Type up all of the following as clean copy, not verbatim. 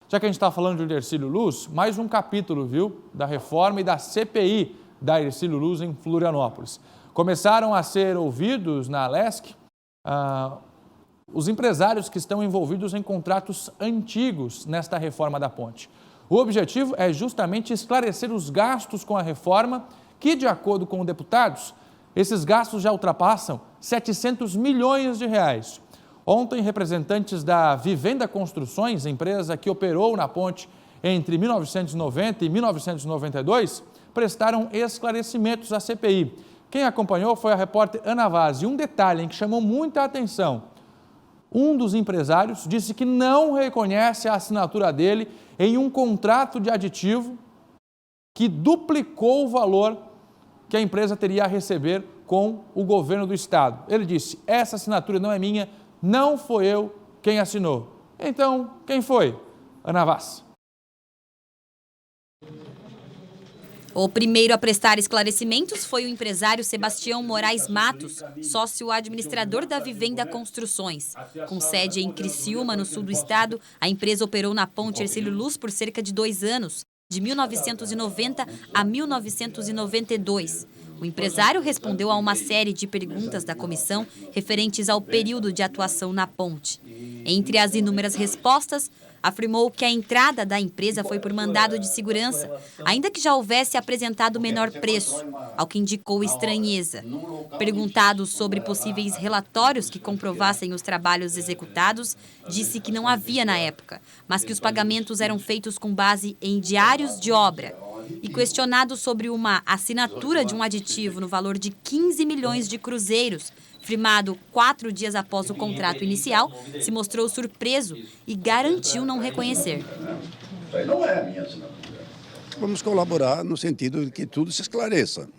Já que a gente está falando de Hercílio Luz, mais um capítulo, viu, da reforma e da CPI da Hercílio Luz em Florianópolis. Começaram a ser ouvidos na Alesc os empresários que estão envolvidos em contratos antigos nesta reforma da ponte. O objetivo é justamente esclarecer os gastos com a reforma, que, de acordo com deputados, esses gastos já ultrapassam 700 milhões de reais. Ontem, representantes da Vivenda Construções, empresa que operou na ponte entre 1990 e 1992, prestaram esclarecimentos à CPI. Quem acompanhou foi a repórter Ana Vaz. E um detalhe que chamou muita atenção: um dos empresários disse que não reconhece a assinatura dele em um contrato de aditivo que duplicou o valor que a empresa teria a receber com o governo do estado. Ele disse: essa assinatura não é minha, não foi eu quem assinou. Então, quem foi? Ana Vaz. O primeiro a prestar esclarecimentos foi o empresário Sebastião Moraes Matos, sócio administrador da Vivenda Construções. Com sede em Criciúma, no sul do estado, a empresa operou na ponte Hercílio Luz por cerca de 2 anos, de 1990 a 1992. O empresário respondeu a uma série de perguntas da comissão referentes ao período de atuação na ponte. Entre as inúmeras respostas, afirmou que a entrada da empresa foi por mandado de segurança, ainda que já houvesse apresentado menor preço, ao que indicou estranheza. Perguntado sobre possíveis relatórios que comprovassem os trabalhos executados, disse que não havia na época, mas que os pagamentos eram feitos com base em diários de obra. E questionado sobre uma assinatura de um aditivo no valor de 15 milhões de cruzeiros, firmado 4 dias após o contrato inicial, se mostrou surpreso e garantiu não reconhecer. Isso aí não é a minha assinatura. Vamos colaborar no sentido de que tudo se esclareça.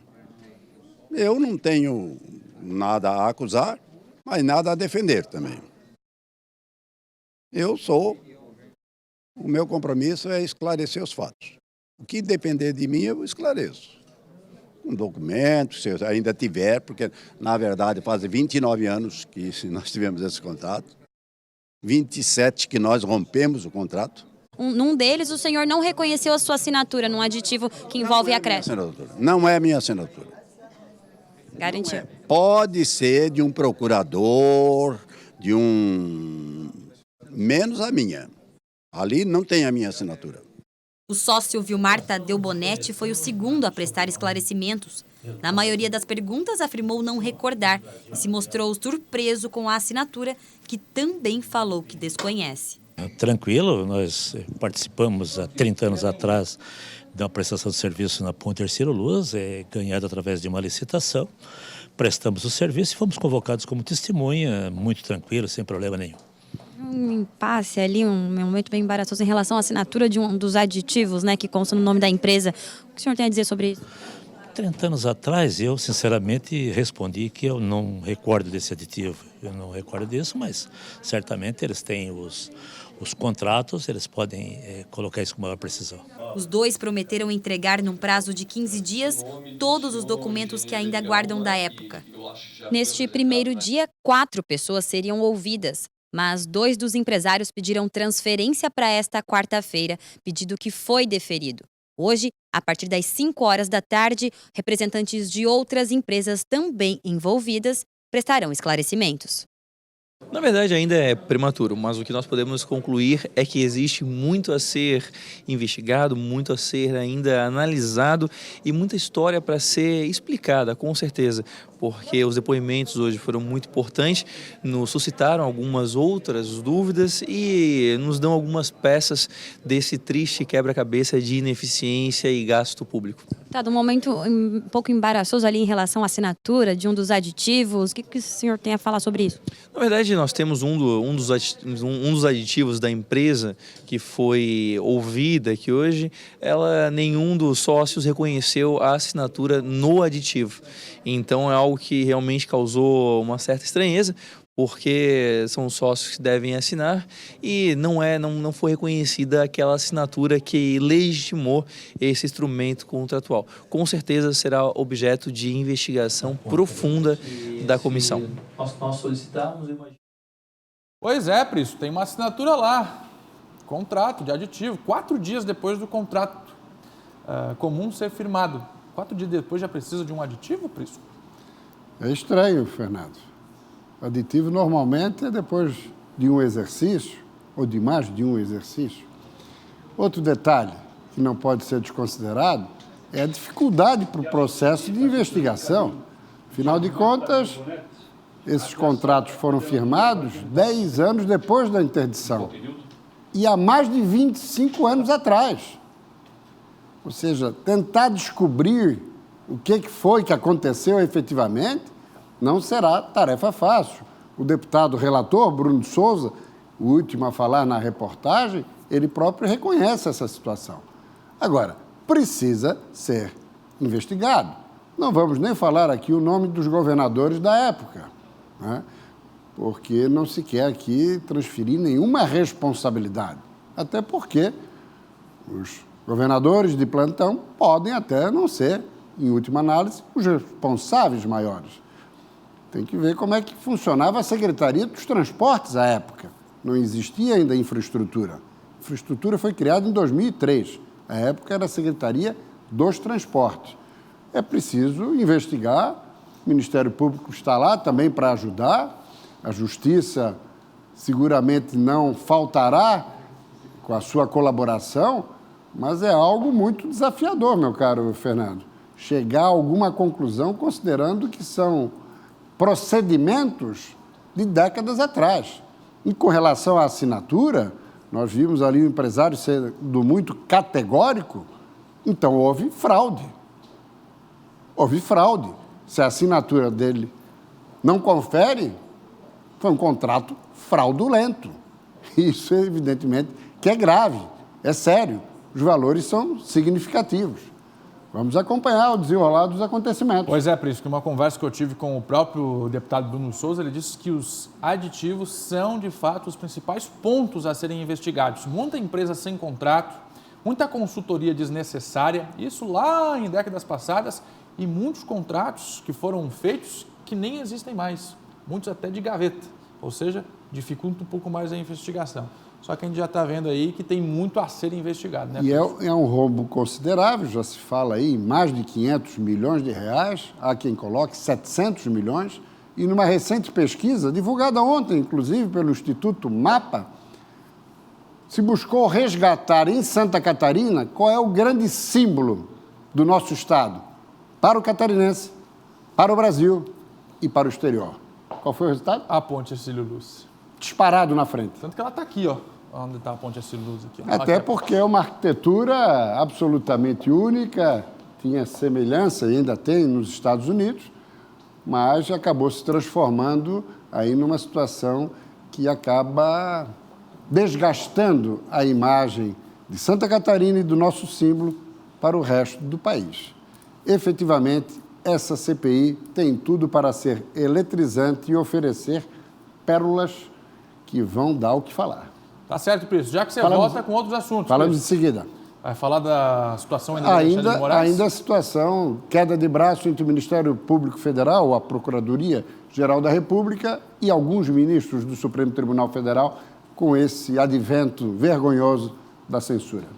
Eu não tenho nada a acusar, mas nada a defender também. O meu compromisso é esclarecer os fatos. O que depender de mim, eu esclareço. Um documento, se eu ainda tiver, porque, na verdade, faz 29 anos que nós tivemos esse contrato, 27 que nós rompemos o contrato. Num deles, o senhor não reconheceu a sua assinatura num aditivo que envolve a creche. Não é minha assinatura. Garantiu. Pode ser de um procurador, menos a minha. Ali não tem a minha assinatura. O sócio Vilmar Tadeu Bonetti foi o segundo a prestar esclarecimentos. Na maioria das perguntas, afirmou não recordar e se mostrou surpreso com a assinatura, que também falou que desconhece. Tranquilo, nós participamos há 30 anos atrás da prestação de serviço na ponte Hercílio Luz, ganhado através de uma licitação. Prestamos o serviço e fomos convocados como testemunha, muito tranquilo, sem problema nenhum. Um impasse ali, um momento bem embaraçoso em relação à assinatura de um dos aditivos, né, que consta no nome da empresa. O que o senhor tem a dizer sobre isso? 30 anos atrás, eu sinceramente respondi que eu não recordo desse aditivo. Eu não recordo disso, mas certamente eles têm os contratos, eles podem colocar isso com maior precisão. Os dois prometeram entregar num prazo de 15 dias todos os documentos que ainda guardam da época. Neste primeiro dia, 4 pessoas seriam ouvidas. Mas 2 dos empresários pediram transferência para esta quarta-feira, pedido que foi deferido. Hoje, a partir das 5 horas da tarde, representantes de outras empresas também envolvidas prestarão esclarecimentos. Na verdade, ainda é prematuro, mas o que nós podemos concluir é que existe muito a ser investigado, muito a ser ainda analisado e muita história para ser explicada, com certeza, porque os depoimentos hoje foram muito importantes, nos suscitaram algumas outras dúvidas e nos dão algumas peças desse triste quebra-cabeça de ineficiência e gasto público. Tá, um momento um pouco embaraçoso ali em relação à assinatura de um dos aditivos. O que o senhor tem a falar sobre isso? Na verdade, nós temos um dos aditivos da empresa que foi ouvida, que hoje nenhum dos sócios reconheceu a assinatura no aditivo. Então é algo que realmente causou uma certa estranheza, porque são sócios que devem assinar e não foi reconhecida aquela assinatura que legitimou esse instrumento contratual. Com certeza será objeto de investigação profunda da comissão. Nós solicitamos... Pois é, Prício, tem uma assinatura lá. contrato de aditivo, 4 dias depois do contrato comum ser firmado. 4 dias depois já precisa de um aditivo, Prisco? É estranho, Fernando. Aditivo normalmente é depois de um exercício, ou de mais de um exercício. Outro detalhe que não pode ser desconsiderado é a dificuldade para o processo de investigação. Afinal de contas, esses contratos foram firmados 10 anos depois da interdição e há mais de 25 anos atrás. Ou seja, tentar descobrir o que foi que aconteceu efetivamente não será tarefa fácil. O deputado relator, Bruno de Souza, o último a falar na reportagem, ele próprio reconhece essa situação. Agora, precisa ser investigado. Não vamos nem falar aqui o nome dos governadores da época, né? Porque não se quer aqui transferir nenhuma responsabilidade. Até porque os governadores de plantão podem até não ser, em última análise, os responsáveis maiores. Tem que ver como é que funcionava a Secretaria dos Transportes à época. Não existia ainda infraestrutura. A infraestrutura foi criada em 2003. À época era a Secretaria dos Transportes. É preciso investigar. O Ministério Público está lá também para ajudar. A Justiça seguramente não faltará com a sua colaboração, mas é algo muito desafiador, meu caro Fernando, chegar a alguma conclusão considerando que são procedimentos de décadas atrás. E com relação à assinatura, nós vimos ali o empresário sendo muito categórico, então houve fraude. Houve fraude. Se a assinatura dele não confere, foi um contrato fraudulento. Isso, evidentemente, que é grave, é sério. Os valores são significativos. Vamos acompanhar o desenrolar dos acontecimentos. Pois é, Prisco, uma conversa que eu tive com o próprio deputado Bruno Souza, ele disse que os aditivos são, de fato, os principais pontos a serem investigados. Muita empresa sem contrato, muita consultoria desnecessária, isso lá em décadas passadas, e muitos contratos que foram feitos que nem existem mais, muitos até de gaveta, ou seja, dificulta um pouco mais a investigação. Só que a gente já está vendo aí que tem muito a ser investigado, né? E é um rombo considerável, já se fala aí em mais de 500 milhões de reais, há quem coloque 700 milhões, e numa recente pesquisa, divulgada ontem, inclusive, pelo Instituto MAPA, se buscou resgatar em Santa Catarina qual é o grande símbolo do nosso Estado, para o catarinense, para o Brasil e para o exterior. Qual foi o resultado? A Ponte Hercílio Luz. Disparado na frente. Tanto que ela está aqui, ó, onde está a Ponte Hercílio Luz. Aqui, ó. Até porque é uma arquitetura absolutamente única, tinha semelhança e ainda tem nos Estados Unidos, mas acabou se transformando aí numa situação que acaba desgastando a imagem de Santa Catarina e do nosso símbolo para o resto do país. Efetivamente, essa CPI tem tudo para ser eletrizante e oferecer pérolas que vão dar o que falar. Tá certo, Prisco. Já que você volta com outros assuntos. Falamos em seguida. Vai falar da situação ainda do Alexandre de Moraes? Ainda a situação, queda de braço entre o Ministério Público Federal, a Procuradoria-Geral da República e alguns ministros do Supremo Tribunal Federal com esse advento vergonhoso da censura.